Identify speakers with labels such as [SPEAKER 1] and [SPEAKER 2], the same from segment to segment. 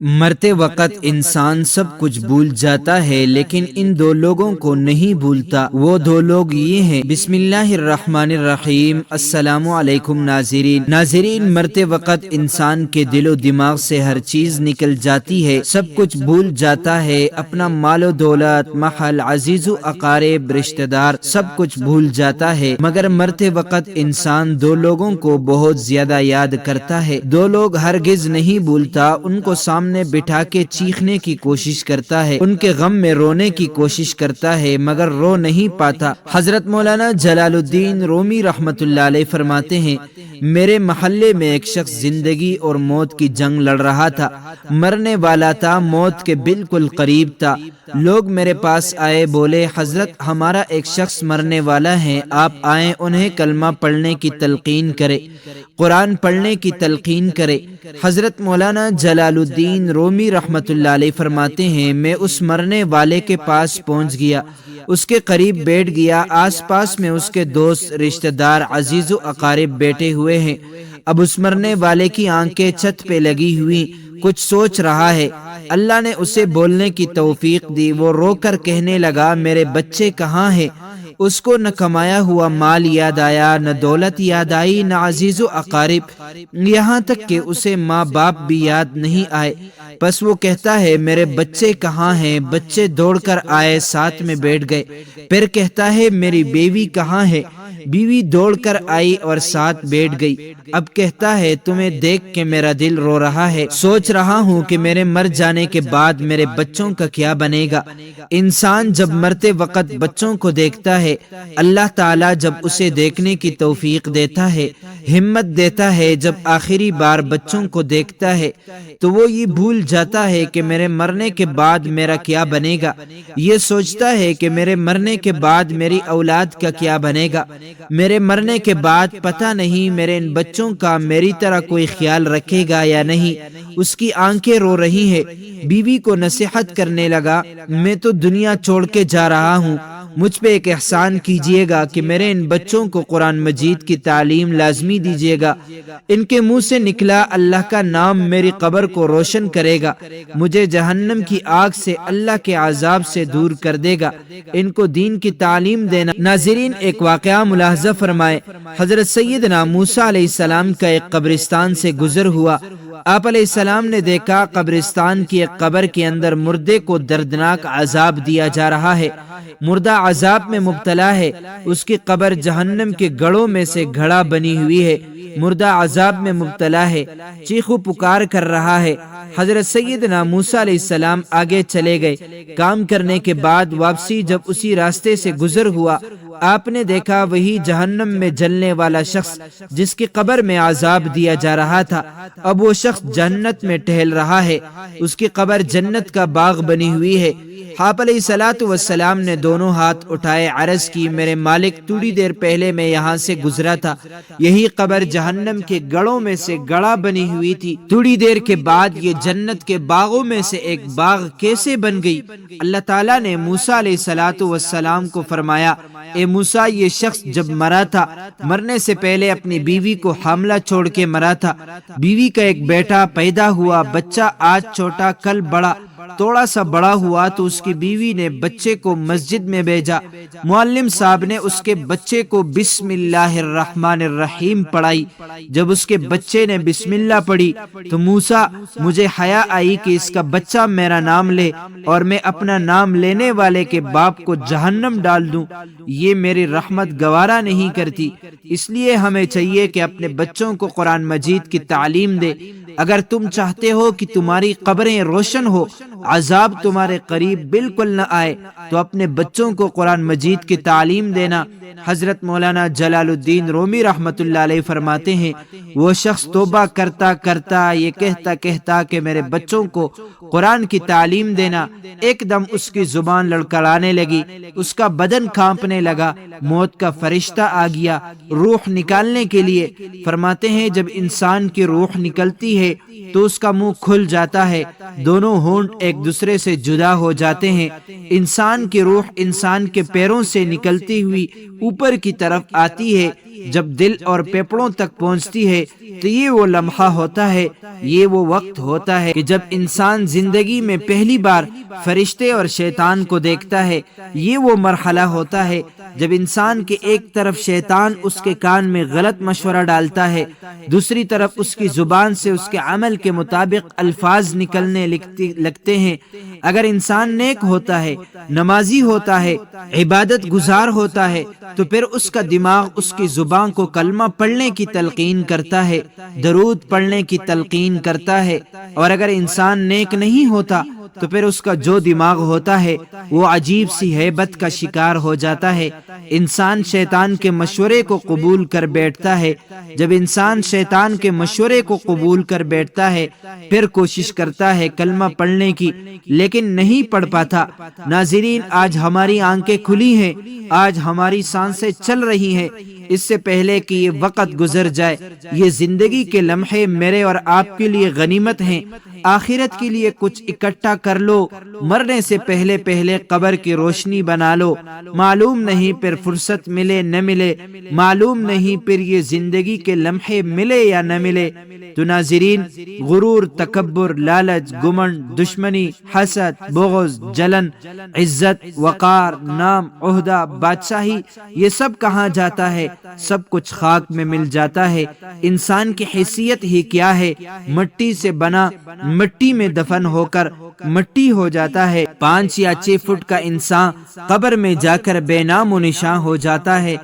[SPEAKER 1] مرتے وقت انسان سب کچھ بھول جاتا ہے، لیکن ان دو لوگوں کو نہیں بھولتا۔ وہ دو لوگ یہ ہیں۔ بسم اللہ الرحمن الرحیم۔ السلام علیکم ناظرین، مرتے وقت انسان کے دل و دماغ سے ہر چیز نکل جاتی ہے، سب کچھ بھول جاتا ہے، اپنا مال و دولت، محل، عزیز و اقارب، رشتہ دار، سب کچھ بھول جاتا ہے، مگر مرتے وقت انسان دو لوگوں کو بہت زیادہ یاد کرتا ہے۔ دو لوگ ہرگز نہیں بھولتا، ان کو سامنے بٹھا کے چیخنے کی کوشش کرتا ہے، ان کے غم میں رونے کی کوشش کرتا ہے، مگر رو نہیں پاتا۔ حضرت مولانا جلال الدین رومی رحمت اللہ علیہ فرماتے ہیں، میرے محلے میں ایک شخص زندگی اور موت کی جنگ لڑ رہا تھا، مرنے والا تھا، موت کے بالکل قریب تھا۔ لوگ میرے پاس آئے، بولے حضرت ہمارا ایک شخص مرنے والا ہے، آپ آئیں انہیں کلمہ پڑھنے کی تلقین کرے، قرآن پڑھنے کی تلقین کرے۔ حضرت مولانا جلال الدین رومی رحمت اللہ علیہ فرماتے ہیں، میں اس مرنے والے کے پاس پہنچ گیا، اس کے قریب بیٹھ گیا، آس پاس میں اس کے دوست، رشتہ دار، عزیز و اقارب بیٹھے ہوئے ہیں۔ اب اس مرنے والے کی آنکھیں چھت پہ لگی ہوئی، کچھ سوچ رہا ہے۔ اللہ نے اسے بولنے کی توفیق دی، وہ رو کر کہنے لگا میرے بچے کہاں ہیں؟ اس کو نہ کمایا ہوا مال یاد آیا، نہ دولت یاد آئی، نہ عزیز و اقارب، یہاں تک کہ اسے ماں باپ بھی یاد نہیں آئے۔ بس وہ کہتا ہے میرے بچے کہاں ہیں؟ بچے دوڑ کر آئے، ساتھ میں بیٹھ گئے۔ پھر کہتا ہے میری بیوی کہاں ہے؟ بیوی دوڑ کر آئی اور ساتھ بیٹھ گئی۔ اب کہتا ہے تمہیں دیکھ کے میرا دل رو رہا ہے، سوچ رہا ہوں کہ میرے مر جانے کے بعد میرے بچوں کا کیا بنے گا۔ انسان جب مرتے وقت بچوں کو دیکھتا ہے، اللہ تعالیٰ جب اسے دیکھنے کی توفیق دیتا ہے، ہمت دیتا ہے، جب آخری بار بچوں کو دیکھتا ہے تو وہ یہ بھول جاتا ہے کہ میرے مرنے کے بعد میرا کیا بنے گا، یہ سوچتا ہے کہ میرے مرنے کے بعد میری اولاد کا کیا بنے گا، میرے مرنے کے بعد پتہ نہیں میرے ان بچوں کا میری طرح کوئی خیال رکھے گا یا نہیں۔ اس کی آنکھیں رو رہی ہیں۔ بیوی کو نصیحت کرنے لگا، میں تو دنیا چھوڑ کے جا رہا ہوں، مجھ پہ ایک احسان کیجئے گا کہ میرے ان بچوں کو قرآن مجید کی تعلیم لازمی دیجئے گا۔ ان کے منہ سے نکلا اللہ کا نام میری قبر کو روشن کرے گا، مجھے جہنم کی آگ سے، اللہ کے عذاب سے دور کر دے گا، ان کو دین کی تعلیم دینا۔ ناظرین، ایک واقعہ ملاحظہ فرمائے، حضرت سیدنا موسیٰ علیہ السلام کا ایک قبرستان سے گزر ہوا۔ آپ علیہ السلام نے دیکھا قبرستان کی ایک قبر کے اندر مردے کو دردناک عذاب دیا جا رہا ہے، مردہ عذاب میں مبتلا ہے، اس کی قبر جہنم کے گڑھوں میں سے گھڑا بنی ہوئی ہے، مردہ عذاب میں مبتلا ہے، چیخو پکار کر رہا ہے۔ حضرت سیدنا موسیٰ علیہ السلام آگے چلے گئے۔ کام کرنے کے بعد واپسی جب اسی راستے سے گزر ہوا، آپ نے دیکھا وہی جہنم میں جلنے والا شخص جس کی قبر میں عذاب دیا جا رہا تھا، اب وہ شخص جنت میں ٹہل رہا ہے، اس کی قبر جنت کا باغ بنی ہوئی ہے۔ آپ علیہ الصلوۃ والسلام نے دونوں ہاتھ اٹھائے، عرض کی میرے مالک تھوڑی دیر پہلے میں یہاں سے گزرا تھا، یہی قبر جہنم کے گڑھوں میں سے گڑھا بنی ہوئی تھی، تھوڑی دیر کے بعد یہ جنت کے باغوں میں سے ایک باغ کیسے بن گئی؟ اللہ تعالیٰ نے موسیٰ علیہ الصلوۃ والسلام کو فرمایا، اے موسیٰ یہ شخص جب مرا تھا، مرنے سے پہلے اپنی بیوی کو حاملہ چھوڑ کے مرا تھا، بیوی کا ایک بیٹا پیدا ہوا، بچہ آج چھوٹا کل بڑا، تھوڑا سا بڑا ہوا تو اس کی بیوی نے بچے کو مسجد میں بھیجا، معلم صاحب نے اس کے بچے کو بسم اللہ الرحمن الرحیم پڑھائی، جب اس کے بچے نے بسم اللہ پڑھی تو موسیٰ مجھے حیا آئی کہ اس کا بچہ میرا نام لے اور میں اپنا نام لینے والے کے باپ کو جہنم ڈال دوں، یہ میری رحمت گوارا نہیں کرتی، اس لیے ہمیں چاہیے کہ اپنے بچوں کو قرآن مجید کی تعلیم دے۔ اگر تم چاہتے ہو کہ تمہاری قبریں روشن ہو، عذاب تمہارے قریب بالکل نہ آئے، تو اپنے بچوں کو قرآن مجید کی تعلیم دینا۔ حضرت مولانا جلال الدین رومی رحمت اللہ علیہ فرماتے ہیں، وہ شخص توبہ کرتا کرتا یہ کہتا کہ میرے بچوں کو قرآن کی تعلیم دینا، ایک دم اس کی زبان لڑکھڑانے لگی، اس کا بدن کانپنے لگا، موت کا فرشتہ آ گیا روح نکالنے کے لیے۔ فرماتے ہیں جب انسان کی روح نکلتی ہے تو اس کا منہ کھل جاتا ہے، دونوں ہونٹ ایک دوسرے سے جدا ہو جاتے ہیں۔ انسان کی روح انسان کے پیروں سے نکلتی ہوئی اوپر کی طرف آتی ہے، جب دل اور پھیپھڑوں تک پہنچتی ہے تو یہ وہ لمحہ ہوتا ہے، یہ وہ وقت ہوتا ہے کہ جب انسان زندگی میں پہلی بار فرشتے اور شیطان کو دیکھتا ہے۔ یہ وہ مرحلہ ہوتا ہے جب انسان کے ایک طرف شیطان اس کے کان میں غلط مشورہ ڈالتا ہے، دوسری طرف اس کی زبان سے اس کے عمل کے مطابق الفاظ نکلنے لگتے ہیں۔ اگر انسان نیک ہوتا ہے، نمازی ہوتا ہے، عبادت گزار ہوتا ہے، تو پھر اس کا دماغ اس کی زبان کو کلمہ پڑھنے کی تلقین کرتا ہے، درود پڑھنے کی تلقین کرتا ہے۔ اور اگر انسان نیک نہیں ہوتا تو پھر اس کا جو دماغ ہوتا ہے وہ عجیب سی ہیبت کا شکار ہو جاتا ہے۔ انسان شیطان کے مشورے کو قبول کر بیٹھتا ہے۔ جب انسان شیطان کے مشورے کو قبول کر بیٹھتا ہے پھر کوشش کرتا ہے کلمہ پڑھنے کی، لیکن نہیں پڑھ پاتا۔ ناظرین، آج ہماری آنکھیں کھلی ہیں، آج ہماری سانسیں چل رہی ہیں، اس سے پہلے کہ یہ وقت گزر جائے، یہ زندگی کے لمحے میرے اور آپ کے لیے غنیمت ہیں۔ آخرت کے لیے کچھ اکٹھا کر لو، مرنے سے پہلے پہلے قبر کی روشنی بنا لو۔ معلوم نہیں پھر فرصت ملے نہ ملے، معلوم نہیں پھر یہ زندگی کے لمحے ملے یا نہ ملے۔ تو ناظرین، غرور، تکبر، لالچ، گمنڈ، دشمنی، حسد، بغض، جلن، عزت، وقار، نام، عہدہ، بادشاہی، یہ سب کہاں جاتا ہے؟ سب کچھ خاک میں مل جاتا ہے۔ انسان کی حیثیت ہی کیا ہے؟ مٹی سے بنا، مٹی میں دفن ہو کر مٹی ہو جاتا ہے۔ 5 یا 6 فٹ کا انسان قبر میں جا کر بے نام و نشاں ہو جاتا ہے۔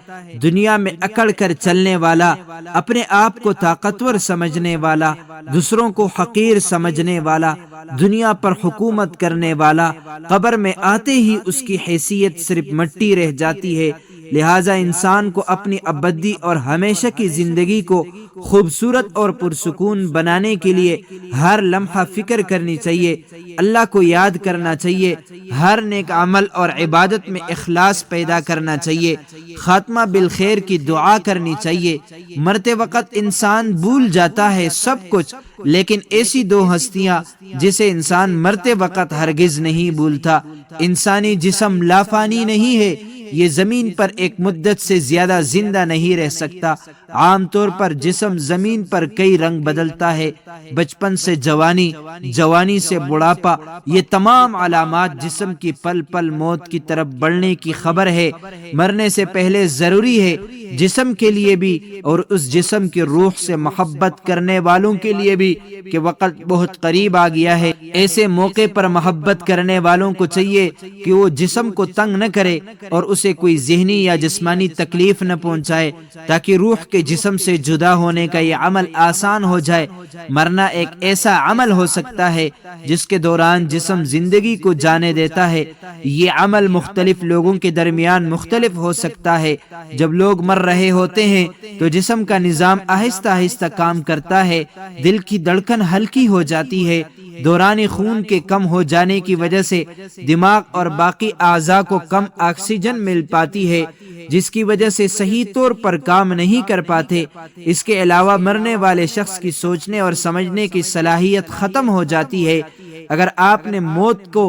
[SPEAKER 1] دنیا میں اکڑ کر چلنے والا، اپنے آپ کو طاقتور سمجھنے والا، دوسروں کو حقیر سمجھنے والا، دنیا پر حکومت کرنے والا، قبر میں آتے ہی اس کی حیثیت صرف مٹی رہ جاتی ہے۔ لہٰذا انسان کو اپنی ابدی اور ہمیشہ کی زندگی کو خوبصورت اور پرسکون بنانے کے لیے ہر لمحہ فکر کرنی چاہیے، اللہ کو یاد کرنا چاہیے، ہر نیک عمل اور عبادت میں اخلاص پیدا کرنا چاہیے، خاتمہ بالخیر کی دعا کرنی چاہیے۔ مرتے وقت انسان بھول جاتا ہے سب کچھ، لیکن ایسی 2 ہستیاں جسے انسان مرتے وقت ہرگز نہیں بھولتا۔ انسانی جسم لافانی نہیں ہے، یہ زمین پر ایک مدت سے زیادہ زندہ نہیں رہ سکتا۔ عام طور پر جسم زمین پر کئی رنگ بدلتا ہے، بچپن سے جوانی، جوانی سے بڑھاپا، یہ تمام علامات جسم کی پل پل موت کی طرف بڑھنے کی خبر ہے۔ مرنے سے پہلے ضروری ہے جسم کے لیے بھی اور اس جسم کی روح سے محبت کرنے والوں کے لیے بھی کہ وقت بہت قریب آ گیا ہے۔ ایسے موقع پر محبت کرنے والوں کو چاہیے کہ وہ جسم کو تنگ نہ کرے اور اسے کوئی ذہنی یا جسمانی تکلیف نہ پہنچائے، تاکہ روح کے جسم سے جدا ہونے کا یہ عمل آسان ہو جائے۔ مرنا ایک ایسا عمل ہو سکتا ہے جس کے دوران جسم زندگی کو جانے دیتا ہے۔ یہ عمل مختلف لوگوں کے درمیان مختلف ہو سکتا ہے۔ جب لوگ مر رہے ہوتے ہیں تو جسم کا نظام آہستہ آہستہ کام کرتا ہے، دل کی دھڑکن ہلکی ہو جاتی ہے، دوران خون کے کم ہو جانے کی وجہ سے دماغ اور باقی اعضاء کو کم آکسیجن مل پاتی ہے، جس کی وجہ سے صحیح طور پر کام نہیں کر پاتے۔ اس کے علاوہ مرنے والے شخص کی سوچنے اور سمجھنے کی صلاحیت ختم ہو جاتی ہے۔ اگر آپ نے موت کو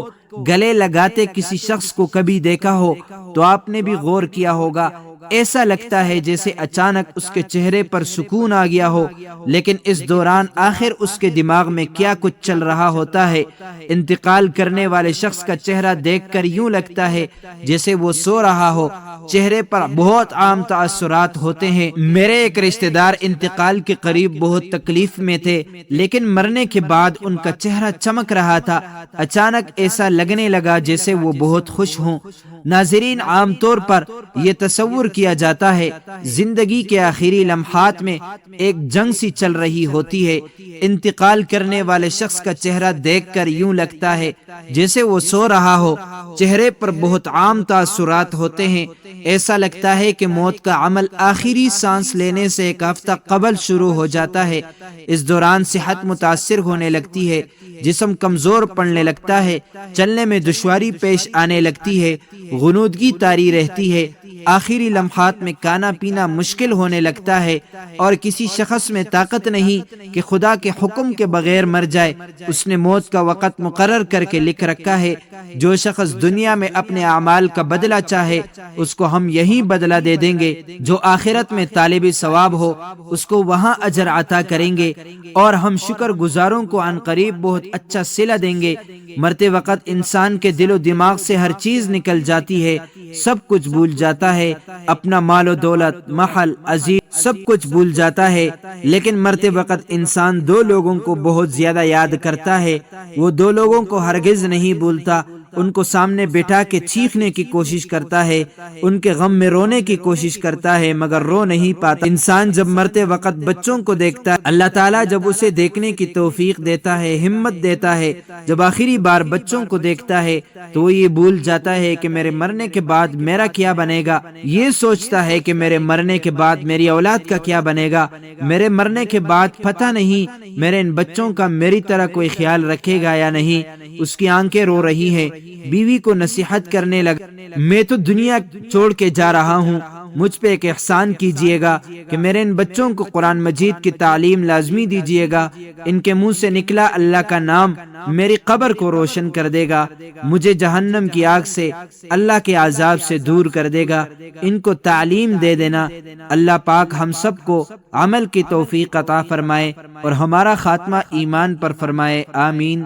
[SPEAKER 1] گلے لگاتے کسی شخص کو کبھی دیکھا ہو تو آپ نے بھی غور کیا ہوگا، ایسا لگتا ہے جیسے اچانک اس کے چہرے پر سکون آ گیا ہو، لیکن اس دوران آخر اس کے دماغ میں کیا کچھ چل رہا ہوتا ہے۔ انتقال کرنے والے شخص کا چہرہ دیکھ کر یوں لگتا ہے جیسے وہ سو رہا ہو۔ چہرے پر بہت عام تاثرات ہوتے ہیں۔ میرے ایک رشتہ دار انتقال کے قریب بہت تکلیف میں تھے، لیکن مرنے کے بعد ان کا چہرہ چمک رہا تھا۔ اچانک ایسا لگنے لگا جیسے وہ بہت خوش ہوں۔ ناظرین، عام طور پر یہ تصور کیا جاتا ہے زندگی کے آخری لمحات میں ایک جنگ سی چل رہی ہوتی ہے۔ انتقال کرنے والے شخص کا چہرہ دیکھ کر یوں لگتا ہے جیسے وہ سو رہا ہو۔ چہرے پر بہت عام تاثرات ہوتے ہیں۔ ایسا لگتا ہے کہ موت کا عمل آخری سانس لینے سے ایک ہفتہ قبل شروع ہو جاتا ہے۔ اس دوران صحت متاثر ہونے لگتی ہے، جسم کمزور پڑنے لگتا ہے، چلنے میں دشواری پیش آنے لگتی ہے، غنودگی طاری رہتی ہے، آخری لمحات میں کھانا پینا مشکل ہونے لگتا ہے اور کسی شخص میں طاقت نہیں کہ خدا کے حکم کے بغیر مر جائے، اس نے موت کا وقت مقرر کر کے لکھ رکھا ہے۔ جو شخص دنیا میں اپنے اعمال کا بدلہ چاہے اس کو ہم یہی بدلہ دے دیں گے، جو آخرت میں طالب ثواب ہو اس کو وہاں اجر عطا کریں گے، اور ہم شکر گزاروں کو عن قریب بہت اچھا صلہ دیں گے۔ مرتے وقت انسان کے دل و دماغ سے ہر چیز نکل جاتی ہے، سب کچھ بھول جاتا ہے، اپنا مال و دولت، محل، عزیز، سب کچھ بھول جاتا ہے، لیکن مرتے وقت انسان دو لوگوں کو بہت زیادہ یاد کرتا ہے۔ وہ دو لوگوں کو ہرگز نہیں بھولتا، ان کو سامنے بٹھا کے چیخنے کی کوشش کرتا ہے، ان کے غم میں رونے کی کوشش کرتا ہے، مگر رو نہیں پاتا۔ انسان جب مرتے وقت بچوں کو دیکھتا ہے، اللہ تعالیٰ جب اسے دیکھنے کی توفیق دیتا ہے، ہمت دیتا ہے، جب آخری بار بچوں کو دیکھتا ہے تو وہ یہ بھول جاتا ہے کہ میرے مرنے کے بعد میرا کیا بنے گا، یہ سوچتا ہے کہ میرے مرنے کے بعد میری اولاد کا کیا بنے گا، میرے مرنے کے بعد پتہ نہیں میرے ان بچوں کا میری طرح کوئی خیال رکھے گا یا نہیں۔ اس کی آنکھیں رو رہی ہیں، بیوی کو نصیحت کرنے لگا، میں تو دنیا چھوڑ کے جا رہا ہوں، مجھ پہ ایک احسان کیجئے گا کہ میرے ان بچوں کو قرآن مجید کی تعلیم لازمی دیجئے گا، ان کے منہ سے نکلا اللہ کا نام میری قبر کو روشن کر دے گا، مجھے جہنم کی آگ سے، اللہ کے عذاب سے دور کر دے گا، ان کو تعلیم دے دینا۔ اللہ پاک ہم سب کو عمل کی توفیق عطا فرمائے اور ہمارا خاتمہ ایمان پر فرمائے، آمین۔